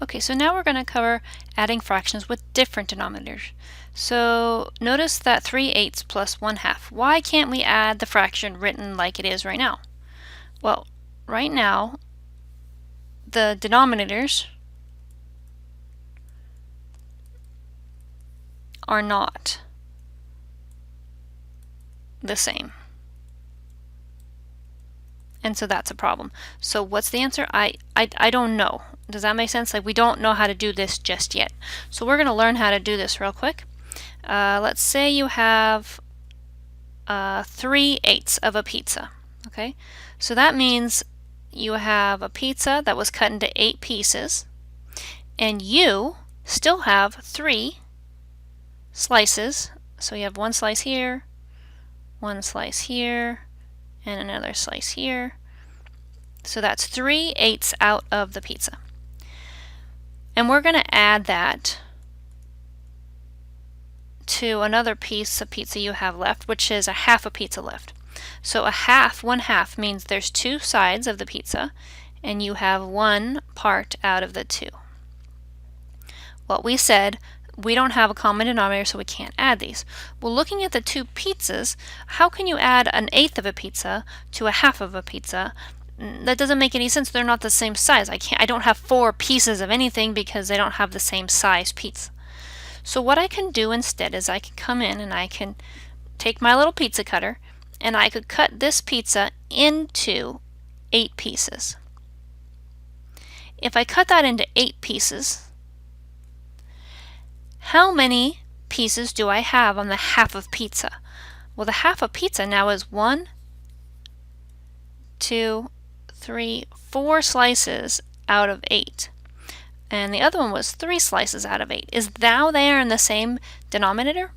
Okay, so now we're going to cover adding fractions with different denominators. So notice that 3/8 plus 1/2. Why can't we add the fraction written like it is right now? Well, right now, the denominators are not the same. And so that's a problem. So what's the answer? I don't know. Does that make sense? Like, we don't know how to do this just yet. So we're going to learn how to do this real quick. Let's say you have 3/8 of a pizza. Okay, so that means you have a pizza that was cut into 8 pieces, and you still have 3 slices. So you have 1 slice here, 1 slice here, and another slice here. So that's 3/8 out of the pizza. And we're going to add that to another piece of pizza you have left, which is a half a pizza left. So a half, 1/2 means there's 2 sides of the pizza, and you have 1 part out of the 2. Well, we said we don't have a common denominator, so we can't add these. Well, looking at the 2 pizzas, how can you add 1/8 of a pizza to a half of a pizza? That doesn't make any sense. They're not the same size. I don't have 4 pieces of anything because they don't have the same size pizza. So what I can do instead is I can come in and I can take my little pizza cutter and I could cut this pizza into 8 pieces. If I cut that into 8 pieces, how many pieces do I have on the half of pizza? Well, the half of pizza now is 1, 2, 3, 4 slices out of 8. And the other one was 3 slices out of 8. Is now they are in the same denominator?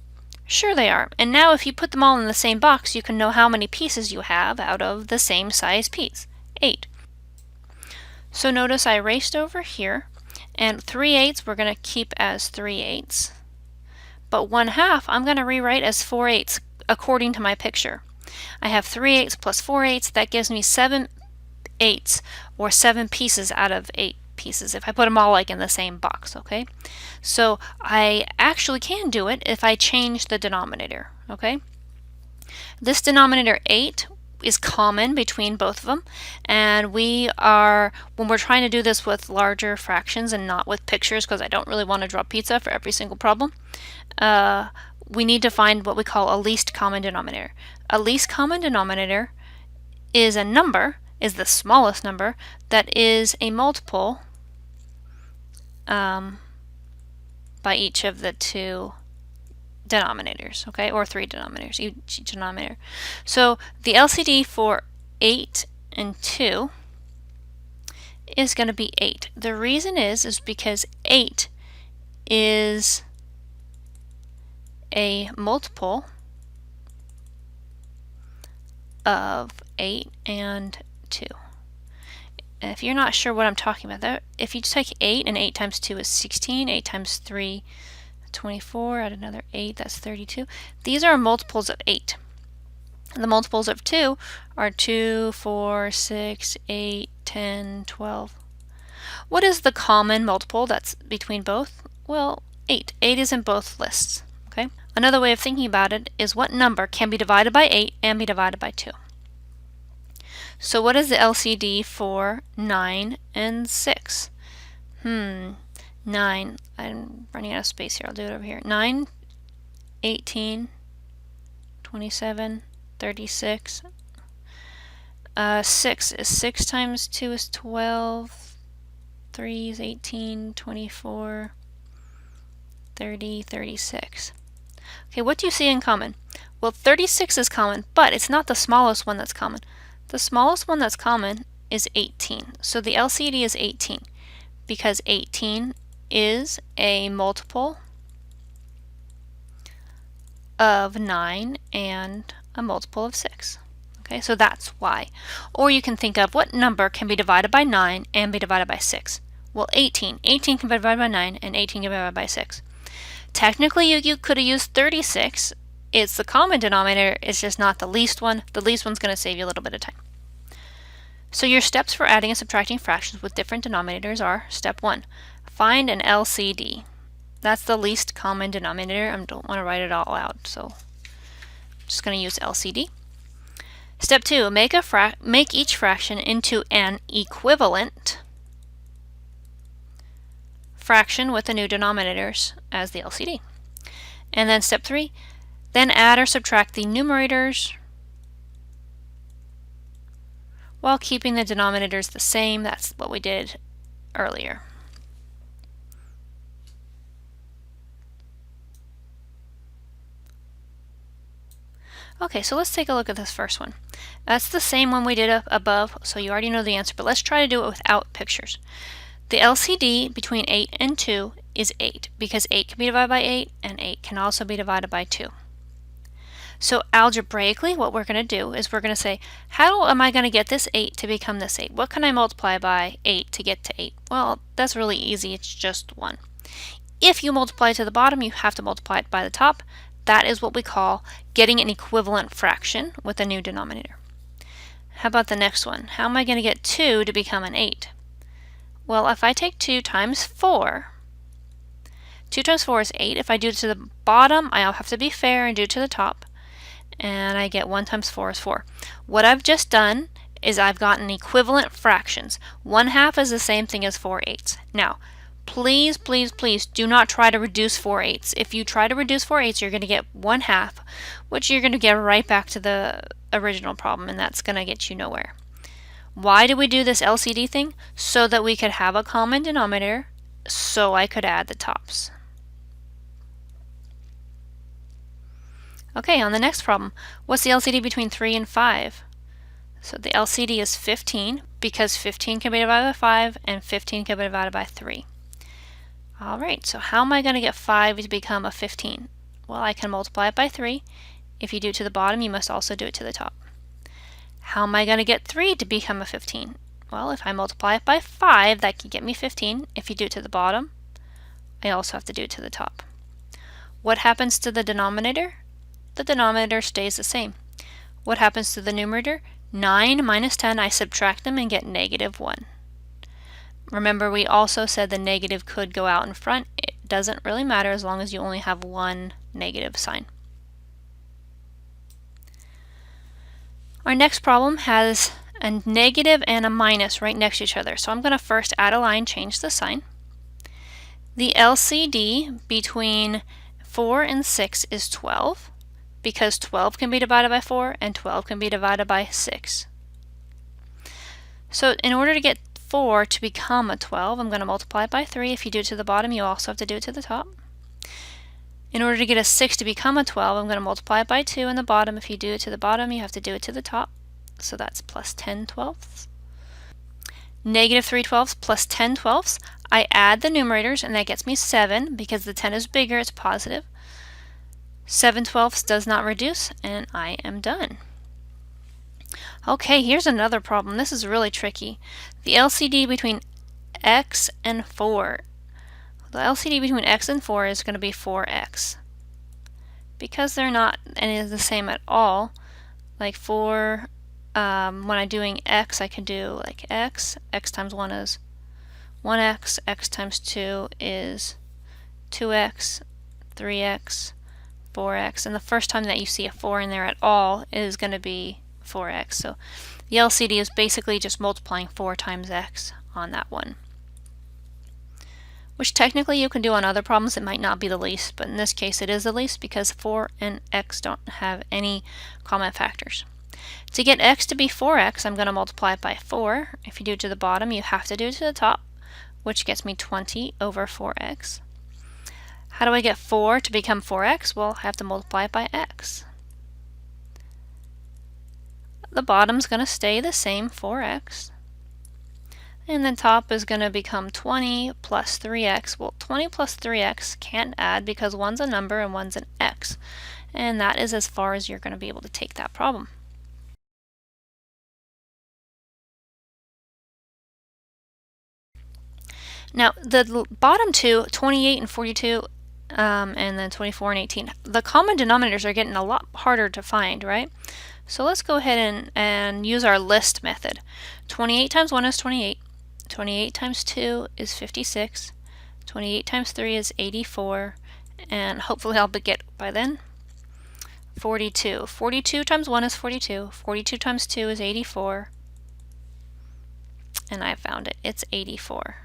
Sure they are. And now if you put them all in the same box, you can know how many pieces you have out of the same size piece, 8. So notice I erased over here, and 3/8 we're going to keep as 3/8. But 1/2 I'm going to rewrite as 4/8 according to my picture. I have 3/8 plus 4/8, that gives me 7/8 or 7 pieces out of 8 pieces if I put them all like in the same box, okay? So I actually can do it if I change the denominator, okay? This denominator 8 is common between both of them, and when we're trying to do this with larger fractions and not with pictures, because I don't really want to draw pizza for every single problem, we need to find what we call a least common denominator. A least common denominator is a number, is the smallest number, that is a multiple by each of the 2 denominators, okay, or 3 denominators, each denominator. So the LCD for 8 and 2 is going to be 8. The reason is because 8 is a multiple of 8 and 2. If you're not sure what I'm talking about, if you take 8 and 8 times 2 is 16, 8 times 3 24, add another 8, that's 32. These are multiples of 8. And the multiples of 2 are 2, 4, 6, 8, 10, 12. What is the common multiple that's between both? Well, 8. 8 is in both lists. Okay. Another way of thinking about it is what number can be divided by 8 and be divided by 2. So what is the LCD for 9 and 6? 9. I'm running out of space here. I'll do it over here. 9, 18, 27, 36. 6 is 6 times 2 is 12. 3 is 18, 24, 30, 36. Okay, what do you see in common? Well, 36 is common, but it's not the smallest one that's common. The smallest one that's common is 18. So the LCD is 18 because 18 is a multiple of 9 and a multiple of 6. Okay, so that's why. Or you can think of what number can be divided by 9 and be divided by 6. Well, 18. 18 can be divided by 9 and 18 can be divided by 6. Technically, you could have used 36. It's the common denominator, it's just not the least one. The least one's going to save you a little bit of time. So your steps for adding and subtracting fractions with different denominators are: step 1, Find an LCD. That's the least common denominator. I don't want to write it all out, so I'm just going to use LCD. Step 2, make each fraction into an equivalent fraction with the new denominators as the LCD. And then step 3, then add or subtract the numerators while keeping the denominators the same. That's what we did earlier. Okay, so let's take a look at this first one. That's the same one we did above, so you already know the answer, but let's try to do it without pictures. The LCD between 8 and 2 is 8, because 8 can be divided by 8, and 8 can also be divided by 2. So algebraically, what we're going to do is we're going to say, how am I going to get this 8 to become this 8? What can I multiply by 8 to get to 8? Well, that's really easy. It's just 1. If you multiply to the bottom, you have to multiply it by the top. That is what we call getting an equivalent fraction with a new denominator. How about the next one? How am I going to get 2 to become an 8? Well, if I take 2 times 4, 2 times 4 is 8. If I do it to the bottom, I'll have to be fair and do it to the top. And I get 1 times 4 is 4. What I've just done is I've gotten equivalent fractions. 1/2 is the same thing as 4/8. Now, please, please, please do not try to reduce 4/8. If you try to reduce 4/8, you're going to get 1/2, which you're going to get right back to the original problem, and that's going to get you nowhere. Why do we do this LCD thing? So that we could have a common denominator, so I could add the tops. Okay, on the next problem, what's the LCD between 3 and 5? So the LCD is 15, because 15 can be divided by 5, and 15 can be divided by 3. Alright, so how am I going to get 5 to become a 15? Well, I can multiply it by 3. If you do it to the bottom, you must also do it to the top. How am I going to get 3 to become a 15? Well, if I multiply it by 5, that can get me 15. If you do it to the bottom, I also have to do it to the top. What happens to the denominator? The denominator stays the same. What happens to the numerator? 9 minus 10, I subtract them and get -1. Remember, we also said the negative could go out in front. It doesn't really matter as long as you only have one negative sign. Our next problem has a negative and a minus right next to each other. So I'm going to first add a line, change the sign. The LCD between 4 and 6 is 12, because 12 can be divided by 4 and 12 can be divided by 6. So in order to get 4 to become a 12, I'm going to multiply it by 3. If you do it to the bottom, you also have to do it to the top. In order to get a 6 to become a 12, I'm going to multiply it by 2 in the bottom. If you do it to the bottom, you have to do it to the top. So that's plus 10 twelfths. Negative 3 twelfths plus 10 twelfths. I add the numerators, and that gets me 7. Because the 10 is bigger, it's positive. 7 twelfths does not reduce, and I am done. Okay, here's another problem. This is really tricky. The LCD between x and 4. The LCD between x and 4 is going to be 4x. Because they're not any of the same at all, like 4, when I'm doing x, I can do like x times 1 is 1x, x times 2 is 2x, 3x, 4x, and the first time that you see a 4 in there at all is going to be 4x. So the LCD is basically just multiplying 4 times x on that one. Which technically you can do on other problems. It might not be the least, but in this case it is the least because 4 and x don't have any common factors. To get x to be 4x, I'm going to multiply it by 4. If you do it to the bottom, you have to do it to the top, which gets me 20 over 4x. How do I get 4 to become 4x? Well, I have to multiply it by x. The bottom's going to stay the same, 4x. And the top is going to become 20 plus 3x. Well, 20 plus 3x can't add because one's a number and one's an x. And that is as far as you're going to be able to take that problem. Now, the bottom two, 28 and 42, and then 24 and 18, the common denominators are getting a lot harder to find, right? So let's go ahead and use our list method. 28 times 1 is 28. 28 times 2 is 56. 28 times 3 is 84, and hopefully I'll get by then. 42. 42 times 1 is 42. 42 times 2 is 84. And I found it. It's 84.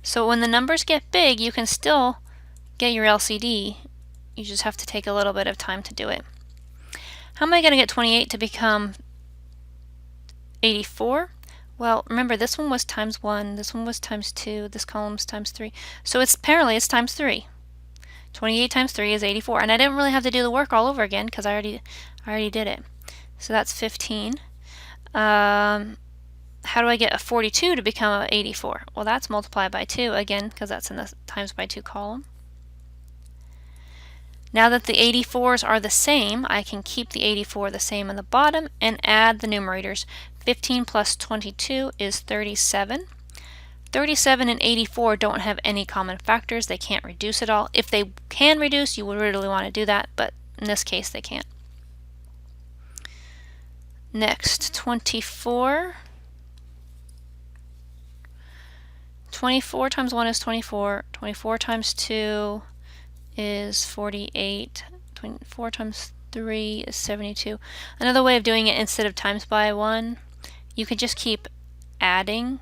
So when the numbers get big, you can still get your LCD. You just have to take a little bit of time to do it. How am I going to get 28 to become 84? Well, remember this one was times 1, this one was times 2, this column's times 3. So apparently it's times 3. 28 times 3 is 84. And I didn't really have to do the work all over again because I already did it. So that's 15. How do I get a 42 to become a 84? Well, that's multiplied by 2 again because that's in the times by 2 column. Now that the 84s are the same, I can keep the 84 the same on the bottom and add the numerators. 15 plus 22 is 37. 37 and 84 don't have any common factors. They can't reduce at all. If they can reduce, you would really want to do that, but in this case they can't. Next, 24. 24 times 1 is 24. 24 times 2 is 48. 24 times 3 is 72. Another way of doing it, instead of times by 1, you could just keep adding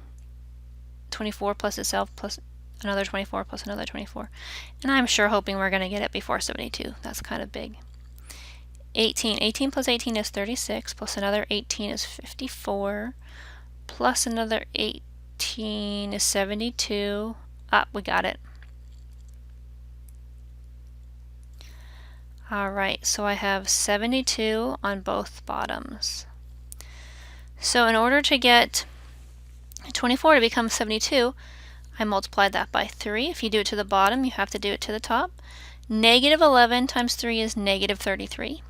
24 plus itself plus another 24 plus another 24. And I'm sure hoping we're going to get it before 72. That's kind of big. 18. 18 plus 18 is 36, plus another 18 is 54, plus another 18 is 72. Ah, we got it. Alright, so I have 72 on both bottoms. So in order to get 24 to become 72, I multiplied that by 3. If you do it to the bottom, you have to do it to the top. Negative 11 times 3 is negative 33.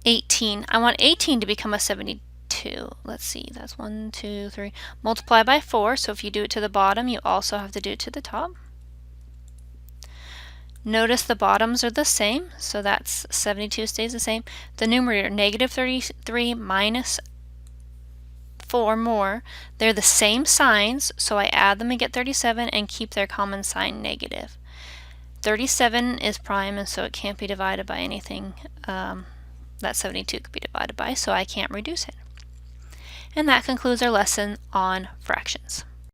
18. I want 18 to become a 72. Let's see, that's 1, 2, 3. Multiply by 4, so if you do it to the bottom, you also have to do it to the top. Notice the bottoms are the same, so that's 72 stays the same. The numerator, negative 33 minus 4 more, they're the same signs, so I add them and get 37 and keep their common sign negative. 37 is prime, and so it can't be divided by anything that 72 could be divided by, so I can't reduce it. And that concludes our lesson on fractions.